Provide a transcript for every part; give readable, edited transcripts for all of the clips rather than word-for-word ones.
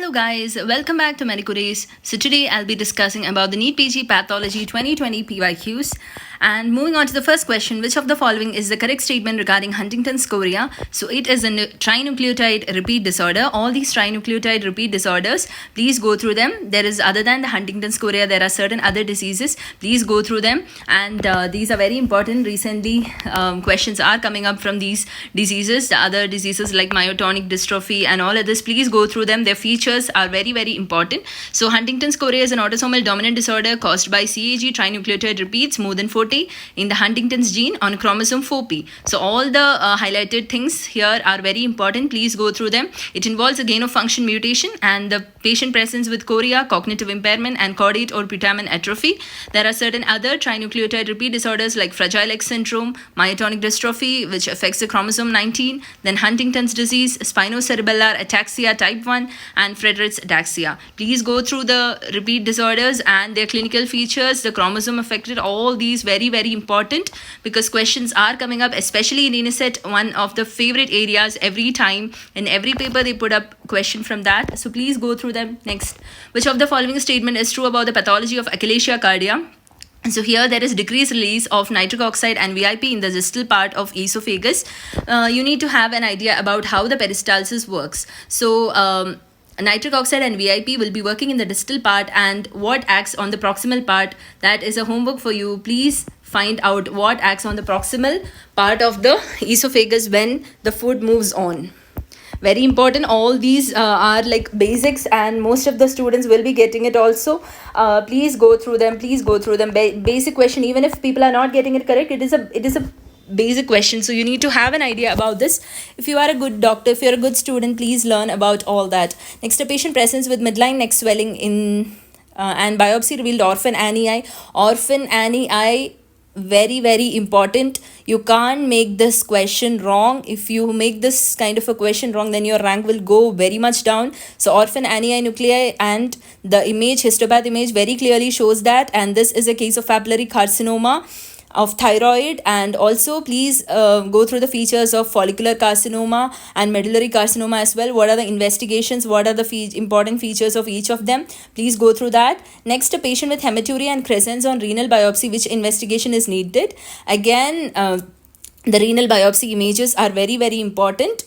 Hello guys, welcome back to Medico Days. So today I'll be discussing about the NEETPG Pathology 2020 PYQs. And moving on to the first question, which of the following is the correct statement regarding Huntington's chorea? So it is a trinucleotide repeat disorder. All these trinucleotide repeat disorders, please go through them. There is, other than the Huntington's chorea, there are certain other diseases. Please go through them. And these are very important. Recently, questions are coming up from these diseases. The other diseases like myotonic dystrophy and all of this, please go through them. Their features are very, very important. So Huntington's chorea is an autosomal dominant disorder caused by CAG trinucleotide repeats more than 40 in the Huntington's gene on chromosome 4p. So all the highlighted things here are very important. Please go through them. It involves a gain of function mutation and the patient presents with chorea, cognitive impairment and caudate or putamen atrophy. There are certain other trinucleotide repeat disorders like Fragile X syndrome, myotonic dystrophy which affects the chromosome 19, then Huntington's disease, spinocerebellar ataxia type 1 and Friedreich's ataxia. Please go through the repeat disorders and their clinical features, the chromosome affected, all these very, very important because questions are coming up, especially in INICET, one of the favorite areas every time. In every paper they put up question from that. So please go through them. Next, which of the following statement is true about the pathology of achalasia cardia? So here there is decreased release of nitric oxide and VIP in the distal part of esophagus. You need to have an idea about how the peristalsis works. So nitric oxide and VIP will be working in the distal part and what acts on the proximal part. That is a homework for you. Please find out what acts on the proximal part of the esophagus when the food moves on. Very important. All these are like basics and most of the students will be getting it also. Please go through them. Please go through them. Basic question, even if people are not getting it correct, it is a basic question, so you need to have an idea about this. If you are a good doctor, if you're a good student, please learn about all that. Next, a patient presents with midline neck swelling in and biopsy revealed orphan annii. Orphan annii, very, very important. You can't make this question wrong. If you make this kind of a question wrong, then your rank will go very much down. So orphan annii nuclei, and the image, histopath image very clearly shows that, and this is a case of papillary carcinoma of thyroid. And also please go through the features of follicular carcinoma and medullary carcinoma as well. What are the investigations, what are the important features of each of them? Please go through that. Next, a patient with hematuria and crescents on renal biopsy, which investigation is needed? Again, the renal biopsy images are very, very important.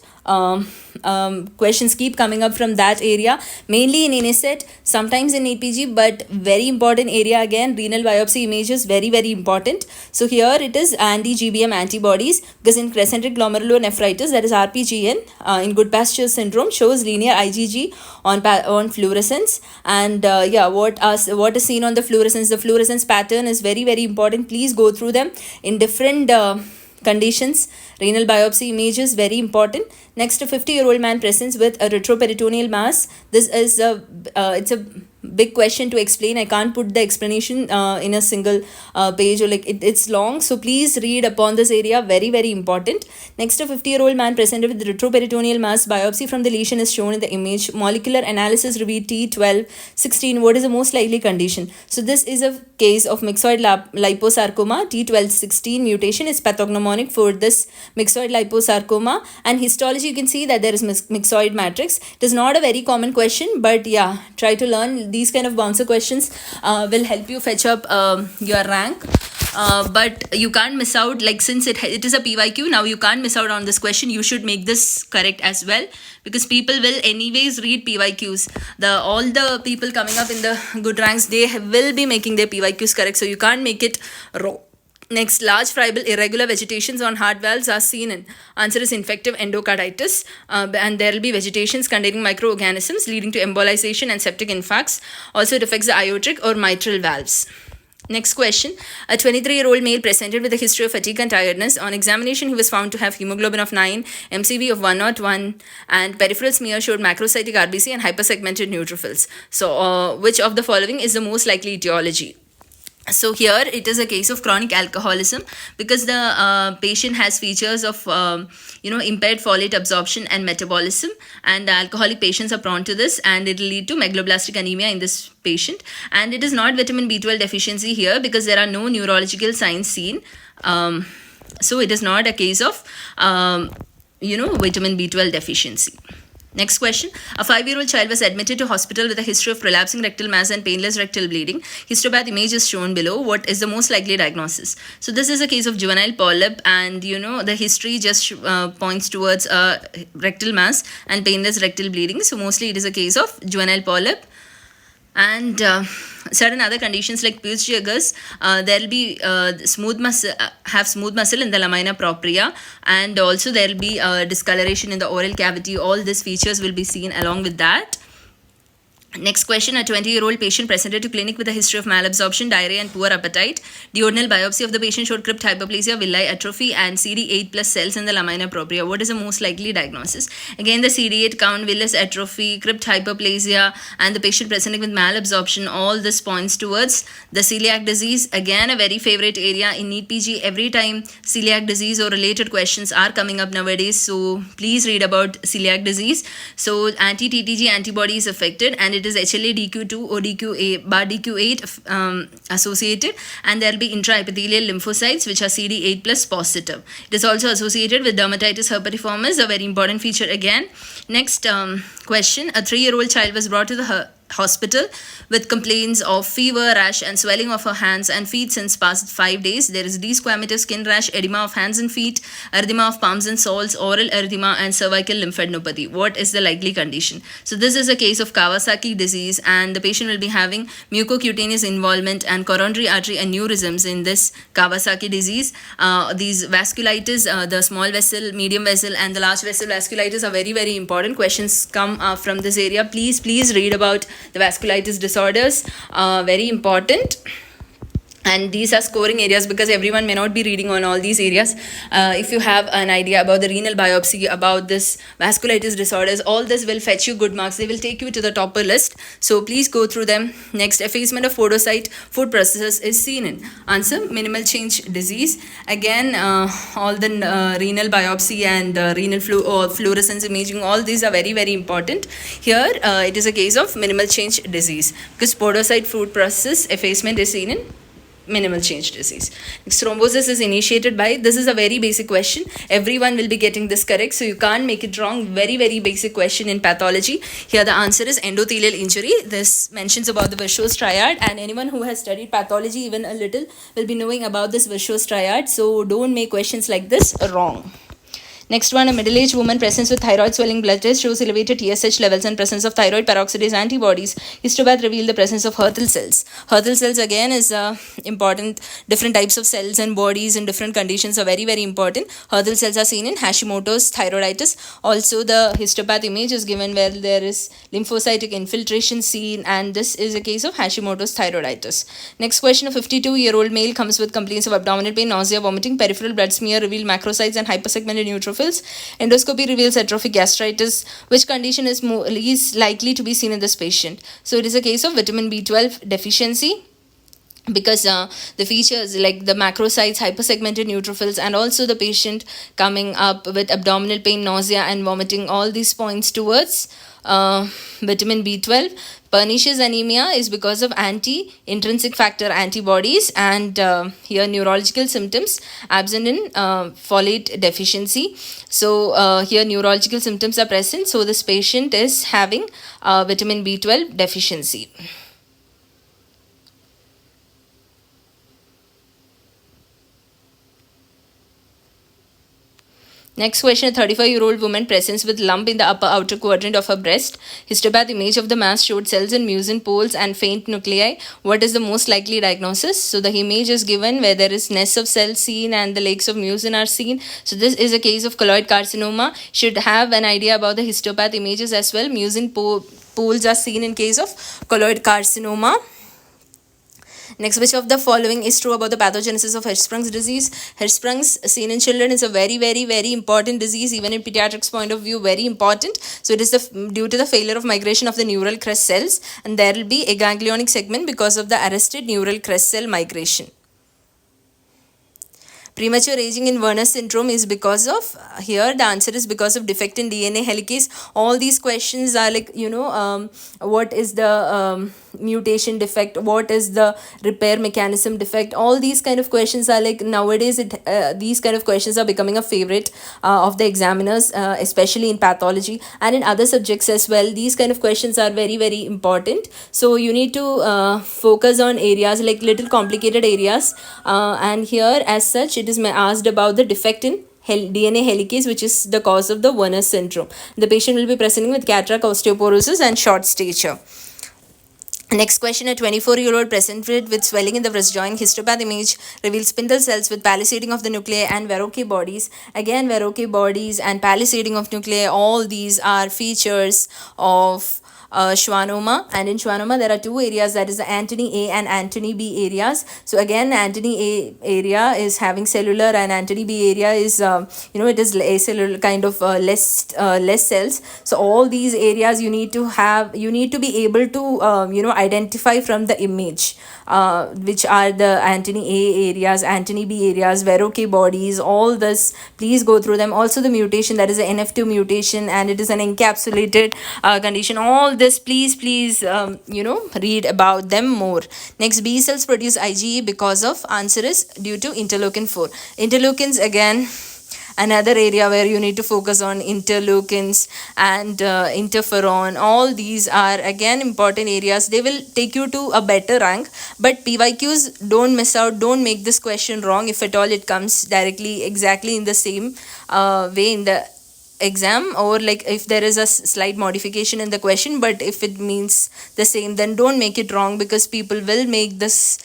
Questions keep coming up from that area, mainly in INICET, sometimes in NEETPG, but very important area again, renal biopsy images, very, very important. So here it is anti-GBM antibodies, because in crescentic glomerulonephritis, that is RPGN, in Goodpasture syndrome, shows linear IgG on fluorescence. And what is seen on the fluorescence pattern is very, very important. Please go through them in different conditions. Renal biopsy images very important. Next, a 50-year-old man presents with a retroperitoneal mass. This is it's a big question to explain. I can't put the explanation in a single page, or like it's long, so please read upon this area. Very, very important. Next, a 50-year-old man presented with retroperitoneal mass. Biopsy from the lesion is shown in the image. Molecular analysis revealed T1216. What is the most likely condition? So this is a case of myxoid liposarcoma. T1216 mutation is pathognomonic for this myxoid liposarcoma, and histology, you can see that there is myxoid matrix. It is not a very common question, but yeah, try to learn. These kind of bouncer questions will help you fetch up your rank. But you can't miss out, like since it is a PYQ, now you can't miss out on this question. You should make this correct as well, because people will anyways read PYQs. All the people coming up in the good ranks, they will be making their PYQs correct, so you can't make it wrong. Next, large fibril irregular vegetations on heart valves are seen in. Answer is infective endocarditis, and there will be vegetations containing microorganisms leading to embolization and septic infarcts. Also, it affects the aortic or mitral valves. Next question, a 23-year-old male presented with a history of fatigue and tiredness. On examination, he was found to have hemoglobin of 9, MCV of 101, and peripheral smear showed macrocytic RBC and hypersegmented neutrophils. So, which of the following is the most likely etiology? So here it is a case of chronic alcoholism, because the patient has features of impaired folate absorption and metabolism, and alcoholic patients are prone to this, and it will lead to megaloblastic anemia in this patient. And it is not vitamin B12 deficiency here, because there are no neurological signs seen. So it is not a case of vitamin B12 deficiency. Next question. A 5-year-old child was admitted to hospital with a history of prolapsing rectal mass and painless rectal bleeding. Histopath image is shown below. What is the most likely diagnosis? So this is a case of juvenile polyp, and the history just points towards rectal mass and painless rectal bleeding. So mostly it is a case of juvenile polyp. And certain other conditions like Peutz Jeghers, there will be smooth muscle in the lamina propria, and also there will be discoloration in the oral cavity. All these features will be seen along with that. Next question. A 20-year-old patient presented to clinic with a history of malabsorption, diarrhea and poor appetite. Duodenal biopsy of the patient showed crypt hyperplasia, villi atrophy and CD8 plus cells in the lamina propria. What is the most likely diagnosis? Again, the CD8 count, villus atrophy, crypt hyperplasia and the patient presenting with malabsorption, all this points towards the celiac disease. Again, a very favorite area in NEETPG. Every time celiac disease or related questions are coming up nowadays, so please read about celiac disease. So anti-TTG antibody is affected, and it is HLA-DQ2 or DQ8 associated, and there will be intraepithelial lymphocytes which are CD8 plus positive. It is also associated with dermatitis herpetiformis, a very important feature again. Next question. A 3-year-old child was brought to the hospital with complaints of fever, rash and swelling of her hands and feet since past 5 days. There is desquamative skin rash, edema of hands and feet, erythema of palms and soles, oral erythema and cervical lymphadenopathy. What is the likely condition? So this is a case of Kawasaki disease, and the patient will be having mucocutaneous involvement and coronary artery aneurysms in this Kawasaki disease. These vasculitis, the small vessel, medium vessel and the large vessel vasculitis are very, very important. Questions come from this area. Please read about the vasculitis disorders, very important. And these are scoring areas because everyone may not be reading on all these areas. If you have an idea about the renal biopsy, about this vasculitis disorders, all this will fetch you good marks. They will take you to the topper list. So please go through them. Next, effacement of podocyte food processes is seen in. Answer, minimal change disease. Again, all the renal biopsy and renal fluorescence imaging, all these are very, very important. Here, it is a case of minimal change disease because podocyte food process effacement is seen in minimal change disease. Next, thrombosis is initiated by, this is a very basic question. Everyone will be getting this correct, so you can't make it wrong. Very, very basic question in pathology. Here the answer is endothelial injury. This mentions about the Virchow's triad, and anyone who has studied pathology even a little will be knowing about this Virchow's triad. So don't make questions like this wrong. Next one, a middle-aged woman presents with thyroid swelling blood test shows elevated TSH levels and presence of thyroid peroxidase antibodies. Histopath revealed the presence of Hürthle cells. Hürthle cells again is important. Different types of cells and bodies in different conditions are very, very important. Hürthle cells are seen in Hashimoto's thyroiditis. Also, the histopath image is given where there is lymphocytic infiltration seen, and this is a case of Hashimoto's thyroiditis. Next question, a 52-year-old male comes with complaints of abdominal pain, nausea, vomiting, peripheral blood smear revealed macrocytes and hypersegmented neutrophils. Endoscopy reveals atrophic gastritis. Which condition is least likely to be seen in this patient? So it is a case of vitamin B12 deficiency, because the features like the macrocytes, hypersegmented neutrophils, and also the patient coming up with abdominal pain, nausea and vomiting, all these points towards vitamin B12. Pernicious anemia is because of anti-intrinsic factor antibodies, and here neurological symptoms absent in folate deficiency. So here neurological symptoms are present, so this patient is having vitamin B12 deficiency. Next question, a 35-year-old woman presents with lump in the upper outer quadrant of her breast. Histopath image of the mass showed cells in mucin poles and faint nuclei. What is the most likely diagnosis? So the image is given where there is nests of cells seen and the lakes of mucin are seen. So this is a case of colloid carcinoma. Should have an idea about the histopath images as well. Mucin poles are seen in case of colloid carcinoma. Next, which of the following is true about the pathogenesis of Hirschsprung's disease? Hirschsprung's seen in children is a very, very, very important disease, even in pediatrics point of view, very important. So it is due to the failure of migration of the neural crest cells, and there will be a ganglionic segment because of the arrested neural crest cell migration. Premature aging in Werner's syndrome is because of, here the answer is because of defect in DNA helicase. All these questions are like, what is the mutation defect, what is the repair mechanism defect. All these kind of questions are like nowadays these kind of questions are becoming a favorite of the examiners, especially in pathology and in other subjects as well. These kind of questions are very very important, so you need to focus on areas like little complicated areas, and here as such it is asked about the defect in DNA helicase, which is the cause of the Werner's syndrome. The patient will be presenting with cataract, osteoporosis and short stature. Next question, a 24-year-old presented with swelling in the wrist joint. Histopath image reveals spindle cells with palisading of the nuclei and Verroque bodies. Again, Verroque bodies and palisading of nuclei, all these are features of schwannoma. And in schwannoma there are two areas, that is the Antony A and Antony B areas. So again, Antony A area is having cellular and Antony B area is it is acellular, kind of less cells. So all these areas you need to be able to identify from the image, which are the Antony A areas, Antony B areas, Verroque bodies, all this. Please go through them. Also the mutation, that is the NF2 mutation, and it is an encapsulated condition. All this, please read about them more. Next, B cells produce IgE because of, answer is due to interleukin 4. Interleukins, again another area where you need to focus on interleukins and interferon. All these are again important areas. They will take you to a better rank, but PYQs, don't miss out, don't make this question wrong. If at all it comes directly exactly in the same way in the exam, or like if there is a slight modification in the question, but if it means the same, then don't make it wrong, because people will make this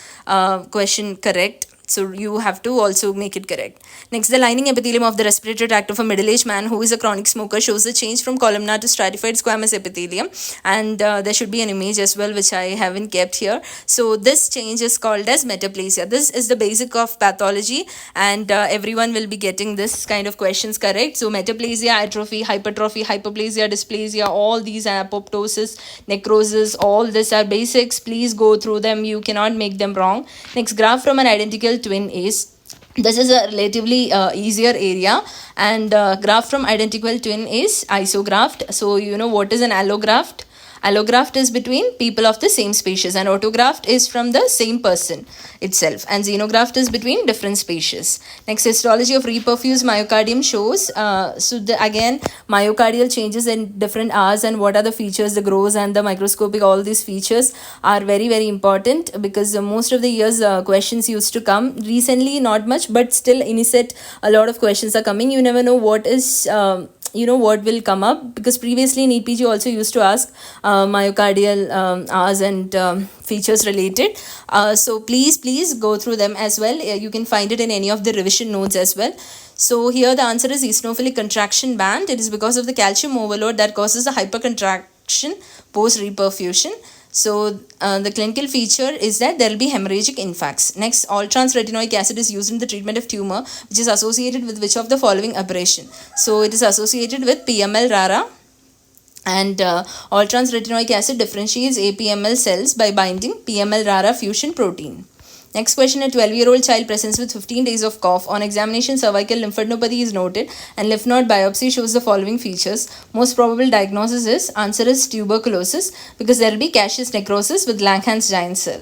question correct. So you have to also make it correct. Next, the lining epithelium of the respiratory tract of a middle-aged man who is a chronic smoker shows a change from columnar to stratified squamous epithelium, and there should be an image as well, which I haven't kept here. So this change is called as metaplasia. This is the basic of pathology, and everyone will be getting this kind of questions correct. So metaplasia, atrophy, hypertrophy, hyperplasia, dysplasia, all these are apoptosis, necrosis, all these are basics. Please go through them, you cannot make them wrong. Next, graft from an identical twin is, this is a relatively easier area, and graft from identical twin is isograft. So you know what is an allograft? Allograft is between people of the same species, and autograft is from the same person itself, and xenograft is between different species. Next, histology of reperfused myocardium shows again myocardial changes in different hours, and what are the features, the gross and the microscopic. All these features are very very important, because most of the years questions used to come. Recently not much, but still in set a lot of questions are coming. You never know what is what will come up, because previously NEETPG also used to ask myocardial hours and features related. So please go through them as well. You can find it in any of the revision notes as well. So here the answer is eosinophilic contraction band. It is because of the calcium overload that causes the hypercontraction post reperfusion. So the clinical feature is that there will be hemorrhagic infarcts. Next, all trans retinoic acid is used in the treatment of tumor, which is associated with which of the following aberration? So it is associated with PML rara, and all trans retinoic acid differentiates APML cells by binding PML rara fusion protein. Next question, a 12-year-old child presents with 15 days of cough. On examination, cervical lymphadenopathy is noted and lymph node biopsy shows the following features. Most probable diagnosis is, answer is tuberculosis, because there will be caseous necrosis with Langerhans giant cell.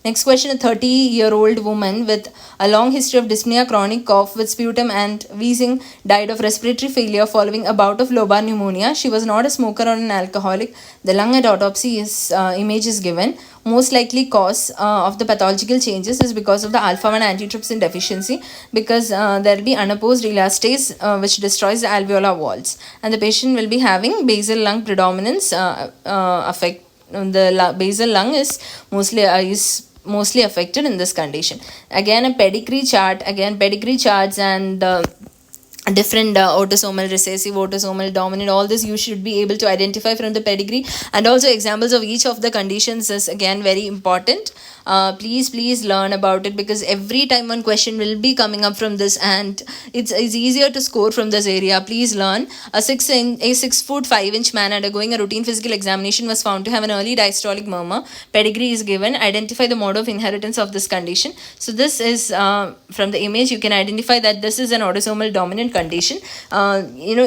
Next question, a 30-year-old woman with a long history of dyspnea, chronic cough with sputum and wheezing died of respiratory failure following a bout of lobar pneumonia. She was not a smoker or an alcoholic. The lung at autopsy image is given. Most likely cause of the pathological changes is because of the alpha-1 antitrypsin deficiency, because there will be unopposed elastase which destroys the alveolar walls, and the patient will be having basal lung predominance affect. The basal lung is mostly affected in this condition. Again, a pedigree chart, pedigree charts and different autosomal recessive, autosomal dominant, all this you should be able to identify from the pedigree, and also examples of each of the conditions is again very important. Please learn about it, because every time one question will be coming up from this, and it's easier to score from this area. Please learn. A 6 foot 5 inch man undergoing a routine physical examination was found to have an early diastolic murmur. Pedigree is given. Identify the mode of inheritance of this condition. So this is from the image you can identify that this is an autosomal dominant condition.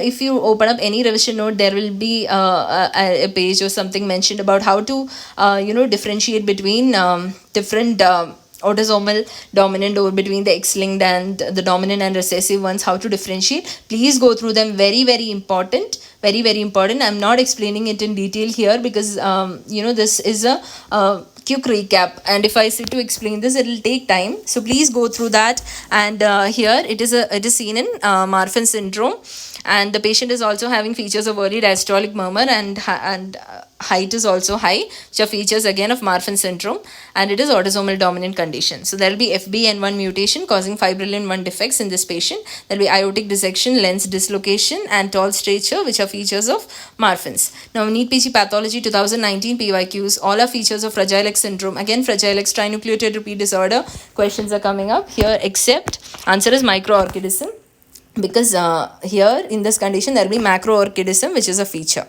If you open up any revision note, there will be a page or something mentioned about how to differentiate between different autosomal dominant, or between the X-linked and the dominant and recessive ones, how to differentiate. Please go through them. Very, very important. Very, very important. I'm not explaining it in detail here because this is a quick recap, and if I sit to explain this, it will take time. So please go through that. And here it is seen in Marfan syndrome, and the patient is also having features of early diastolic murmur, and height is also high, which are features again of Marfan syndrome, and it is autosomal dominant condition. So there will be FBN1 mutation causing fibrillin 1 defects in this patient. There will be aortic dissection, lens dislocation, and tall stature, which are features of Marfan's. Now, NEETPG pathology 2019 PYQs, all are features of Fragile X syndrome. Again, Fragile X trinucleotide repeat disorder. Questions are coming up here, except answer is microorchidism, because here in this condition there will be macroorchidism, which is a feature.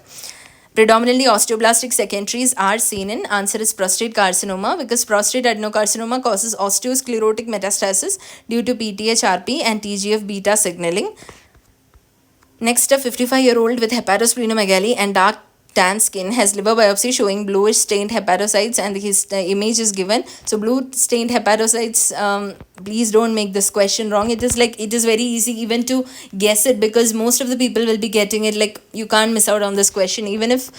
Predominantly osteoblastic secondaries are seen in. Answer is prostate carcinoma, because prostate adenocarcinoma causes osteosclerotic metastasis due to PTH-RP and TGF-beta signaling. Next, a 55-year-old with hepatosplenomegaly and dark tan skin has liver biopsy showing bluish stained hepatocytes, and his image is given. So blue stained hepatocytes, please don't make this question wrong. It is very easy even to guess it, because most of the people will be getting it. Like, you can't miss out on this question. Even if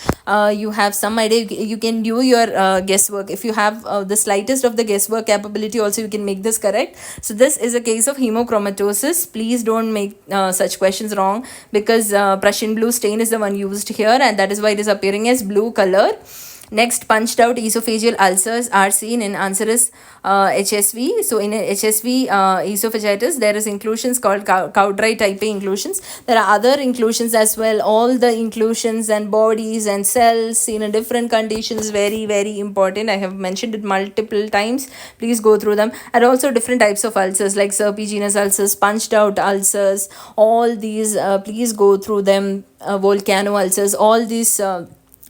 you have some idea, you can do your guesswork. If you have the slightest of the guesswork capability also, you can make this correct. So this is a case of hemochromatosis. Please don't make such questions wrong, because Prussian blue stain is the one used here, and that is why it is appearing as blue color. Next, punched out esophageal ulcers are seen in. Answer is HSV. So in HSV esophagitis, there is inclusions called Cowdry type A inclusions. There are other inclusions as well. All the inclusions and bodies and cells seen in different conditions, very, very important. I have mentioned it multiple times. Please go through them. And also different types of ulcers like serpiginous ulcers, punched out ulcers, all these, please go through them. Volcano ulcers, all these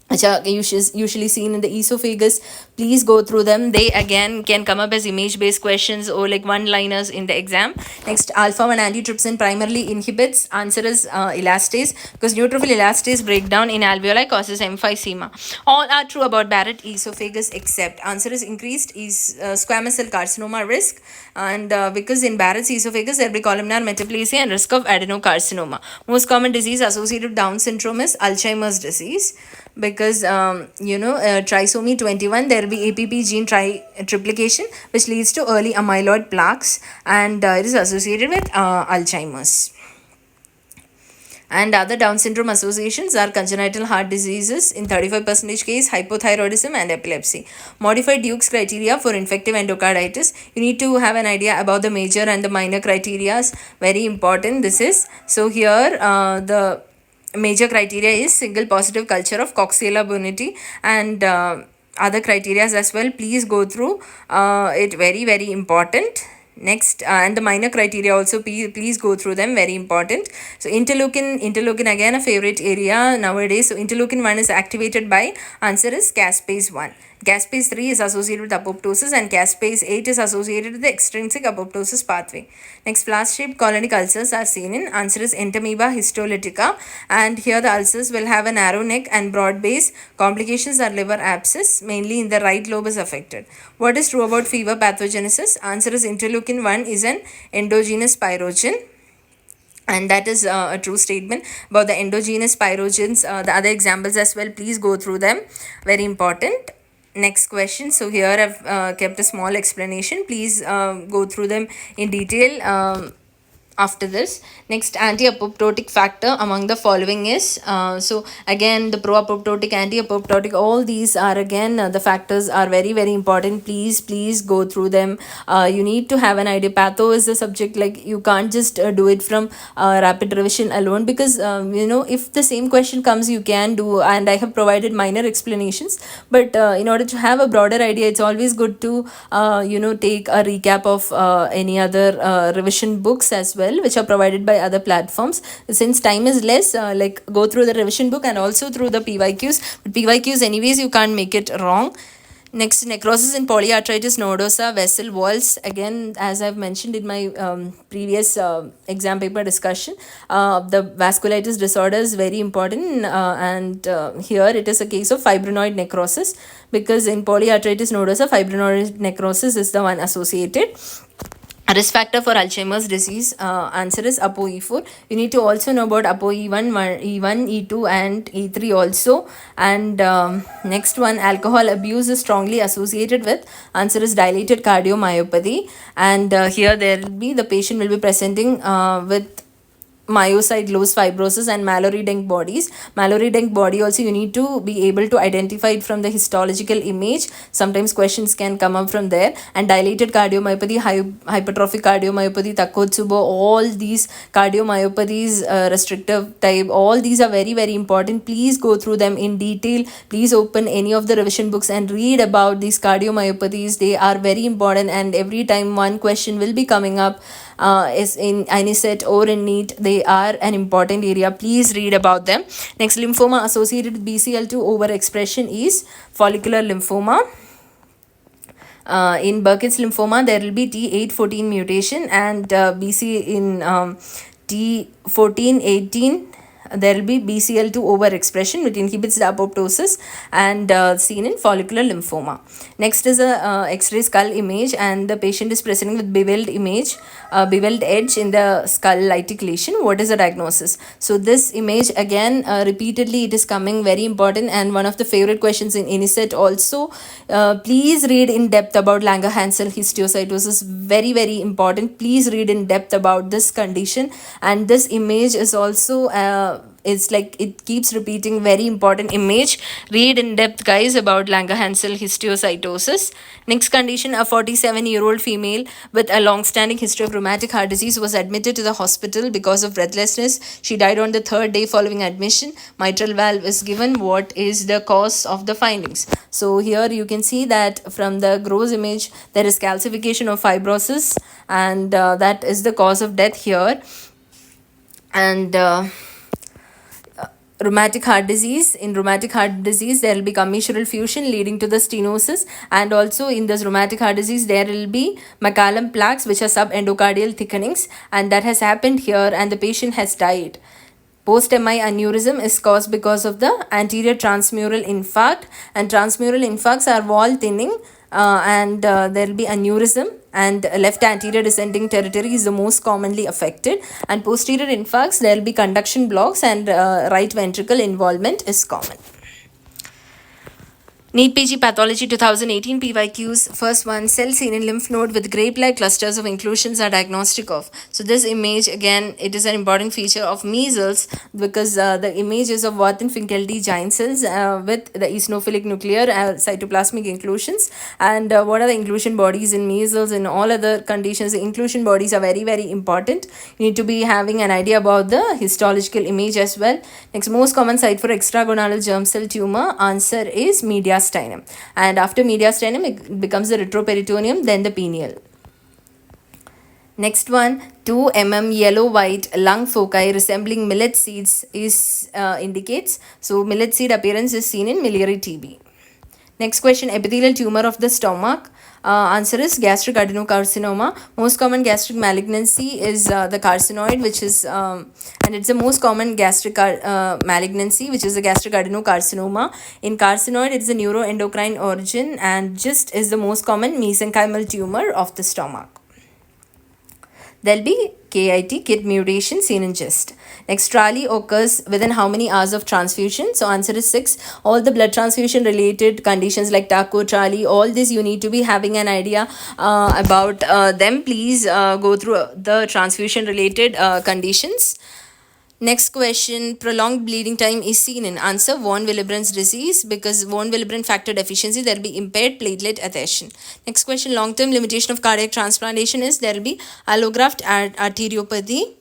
which are usually seen in the esophagus. Please go through them. They again can come up as image-based questions or like one-liners in the exam. Next, alpha-1 antitrypsin primarily inhibits. Answer is elastase, because neutrophil elastase breakdown in alveoli causes emphysema. All are true about Barrett esophagus, except answer is increased is squamous cell carcinoma risk, and because in Barrett's esophagus there will be columnar metaplasia and risk of adenocarcinoma. Most common disease associated with Down syndrome is Alzheimer's disease, because trisomy 21 there will be APP gene triplication, which leads to early amyloid plaques, and it is associated with Alzheimer's. And other Down syndrome associations are congenital heart diseases in 35% case, hypothyroidism and epilepsy. Modified Duke's criteria for infective endocarditis. You need to have an idea about the major and the minor criteria. Very important this is. So here the major criteria is single positive culture of Coxiella boniti, and other criteria as well. Please go through it. Very, very important. Next, and the minor criteria also, please go through them, very important. So interleukin again a favorite area nowadays. So interleukin 1 is activated by, answer is caspase 1. Caspase 3 is associated with apoptosis, and caspase 8 is associated with the extrinsic apoptosis pathway. Next, flask-shaped colonic ulcers are seen in. Answer is Entamoeba histolytica, and here the ulcers will have a narrow neck and broad base. Complications are liver abscess, mainly in the right lobe is affected. What is true about fever pathogenesis? Answer is interleukin 1 is an endogenous pyrogen, and that is a true statement about the endogenous pyrogens. The other examples as well, please go through them, very important. Next question. So here I've kept a small explanation. Please go through them in detail after this. Next, anti-apoptotic factor among the following is, so again the pro-apoptotic, anti-apoptotic, all these are again the factors are very, very important. Please go through them. You need to have an idea. Patho is the subject, like you can't just do it from rapid revision alone, because if the same question comes, you can do, and I have provided minor explanations, but in order to have a broader idea, it's always good to take a recap of any other revision books as well, which are provided by other platforms. Since time is less, go through the revision book and also through the PYQs. But PYQs anyways, you can't make it wrong. Next, necrosis in polyarthritis nodosa, vessel walls. Again, as I've mentioned in my previous exam paper discussion, the vasculitis disorder is very important, and here it is a case of fibrinoid necrosis, because in polyarthritis nodosa, fibrinoid necrosis is the one associated. A risk factor for Alzheimer's disease, answer is ApoE4. You need to also know about ApoE1, E1, E2 and E3 also. And next one, alcohol abuse is strongly associated with, answer is dilated cardiomyopathy. And here there will be, the patient will be presenting with myocyte loss fibrosis and Mallory-Denk bodies. Mallory-Denk body also you need to be able to identify it from the histological image. Sometimes questions can come up from there. And dilated cardiomyopathy, hypertrophic cardiomyopathy, Takotsubo, all these cardiomyopathies, restrictive type, all these are very, very important. Please go through them in detail. Please open any of the revision books and read about these cardiomyopathies. They are very important, and every time one question will be coming up is in ANICET or in NEET. They are an important area. Please read about them. Next, lymphoma associated with BCL2 overexpression is follicular lymphoma. In Burkitt's lymphoma, there will be T814 mutation, and BC in T1418 there will be BCL2 overexpression, which inhibits the apoptosis, and seen in follicular lymphoma. Next is a X-ray skull image, and the patient is presenting with beveled edge in the skull lytic lesion. What is the diagnosis? So this image again, repeatedly it is coming, very important, and one of the favorite questions in ANICET also. Please read in depth about Langerhans histiocytosis, very, very important. Please read in depth about this condition, and this image is also it's like it keeps repeating, very important image. Read in depth, guys, about Langerhans histiocytosis. Next condition, a 47-year-old female with a long-standing history of rheumatic heart disease was admitted to the hospital because of breathlessness. She died on the third day following admission. Mitral valve is given. What is the cause of the findings? So here you can see that from the gross image there is calcification of fibrosis, and that is the cause of death here. And rheumatic heart disease. In rheumatic heart disease, there will be commissural fusion leading to the stenosis, and also in this rheumatic heart disease, there will be McCallum plaques, which are subendocardial thickenings, and that has happened here, and the patient has died. Post-MI aneurysm is caused because of the anterior transmural infarct, and transmural infarcts are wall thinning, and there will be aneurysm, and left anterior descending territory is the most commonly affected, and posterior infarcts there will be conduction blocks, and right ventricle involvement is common. NEETPG Pathology 2018 PYQs. First one, cell seen in lymph node with grape-like clusters of inclusions are diagnostic of. So this image, again, it is an important feature of measles, because the image is of Warthin-Finkeldy giant cells with the eosinophilic nuclear cytoplasmic inclusions. And what are the inclusion bodies in measles and all other conditions? The inclusion bodies are very, very important. You need to be having an idea about the histological image as well. Next, most common site for extragonadal germ cell tumor, answer is mediastinum. And after mediastinum, it becomes the retroperitoneum, then the pineal. Next one, 2 mm yellow-white lung foci resembling millet seeds is indicates. So millet seed appearance is seen in miliary TB. Next question, epithelial tumor of the stomach. Answer is gastric adenocarcinoma. Most common gastric malignancy is the carcinoid, which is and it's the most common gastric malignancy, which is the gastric adenocarcinoma. In carcinoid, it is a neuroendocrine origin, and GIST is the most common mesenchymal tumor of the stomach. There will be KIT, KIT mutation seen in GIST. Next, Raleigh occurs within how many hours of transfusion? So answer is 6. All the blood transfusion related conditions like TACO, Raleigh, all this you need to be having an idea about them. Please go through the transfusion related conditions. Next question, prolonged bleeding time is seen in. Answer, von Willebrand's disease, because von Willebrand factor deficiency, there will be impaired platelet adhesion. Next question, long-term limitation of cardiac transplantation is, there will be allograft arteriopathy,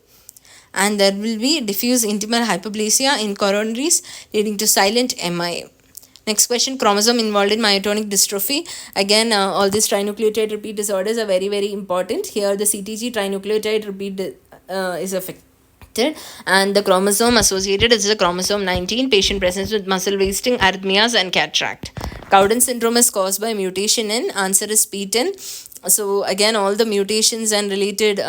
and there will be diffuse intimal hyperplasia in coronaries leading to silent MI. Next question, chromosome involved in myotonic dystrophy. Again, all these trinucleotide repeat disorders are very, very important. Here the CTG trinucleotide repeat is affected, and the chromosome associated is the chromosome 19. Patient presents with muscle wasting, arrhythmias and cataract. Cowden syndrome is caused by mutation in, answer is PTEN. So again, all the mutations and related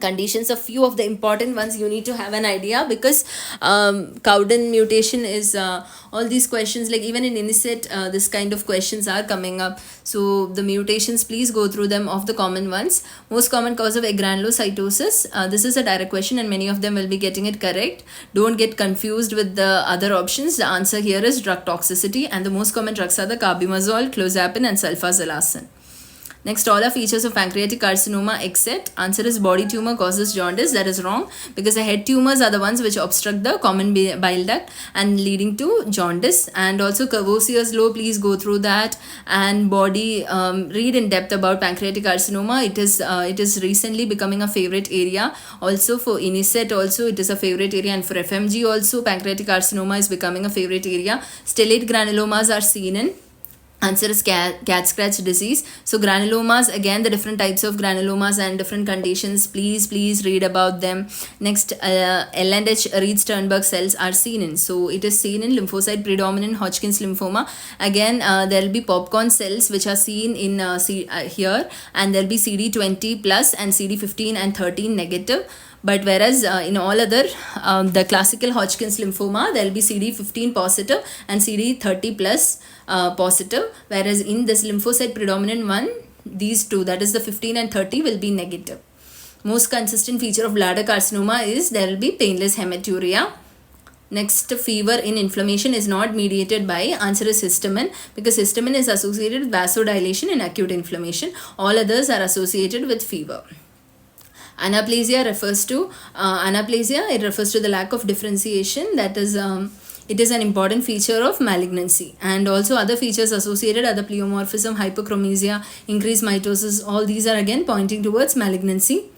conditions, a few of the important ones you need to have an idea, because Cowden mutation is all these questions, like even in INICET this kind of questions are coming up. So the mutations, please go through them of the common ones. Most common cause of agranulocytosis, this is a direct question and many of them will be getting it correct. Don't get confused with the other options. The answer here is drug toxicity, and the most common drugs are the carbimazole, clozapine and sulfasalazine. Next, all are features of pancreatic carcinoma except, answer is body tumor causes jaundice. That is wrong, because the head tumors are the ones which obstruct the common bile duct and leading to jaundice. And also Courvoisier's law, please go through that. And body, read in depth about pancreatic carcinoma. It is recently becoming a favorite area. Also for INICET also it is a favorite area, and for FMG also pancreatic carcinoma is becoming a favorite area. Stellate granulomas are seen in, answer is cat scratch disease. So granulomas, again the different types of granulomas and different conditions, please read about them. Next, L&H Reed-Sternberg cells are seen in, so it is seen in lymphocyte predominant Hodgkin's lymphoma. Again there will be popcorn cells which are seen in here, and there will be CD20 plus and CD15 and 13 negative. But whereas in all other the classical Hodgkin's lymphoma, there will be CD15 positive and CD30 plus positive, whereas in this lymphocyte predominant one, these two, that is the 15 and 30, will be negative. Most consistent feature of bladder carcinoma is there will be painless hematuria. Next, fever in inflammation is not mediated by, answer is histamine, because histamine is associated with vasodilation in acute inflammation. All others are associated with fever. Anaplasia refers to it refers to the lack of differentiation, that is it is an important feature of malignancy. And also other features associated are the pleomorphism, hyperchromesia, increased mitosis. All these are again pointing towards malignancy.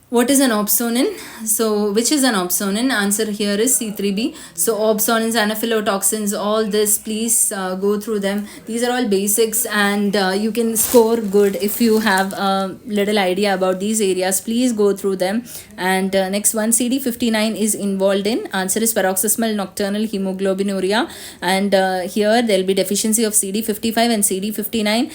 What is an opsonin? So which is an opsonin? Answer here is C3b. So opsonins, anaphylatoxins, all this, please go through them. These are all basics, and you can score good if you have a little idea about these areas. Please go through them. And next one, CD59 is involved in, answer is paroxysmal nocturnal hemoglobinuria, and here there will be deficiency of CD55 and CD59.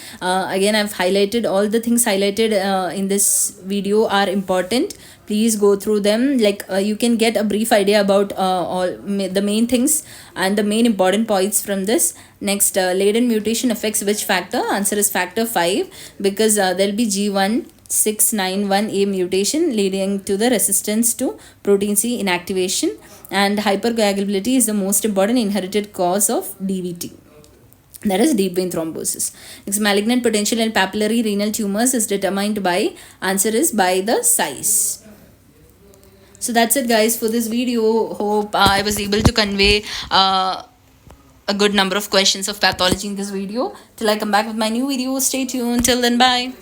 Again, I've highlighted all the things highlighted in this video are important. Please go through them, like you can get a brief idea about all the main things and the main important points from this. Next, latent mutation affects which factor? Answer is factor 5, because there will be G1691A mutation leading to the resistance to protein C inactivation, and hypercoagulability is the most important inherited cause of DVT, that is deep vein thrombosis. Next, malignant potential in papillary renal tumors is determined by, answer is by the size. So that's it guys for this video. Hope I was able to convey a good number of questions of pathology in this video. Till I come back with my new video, stay tuned. Till then, bye.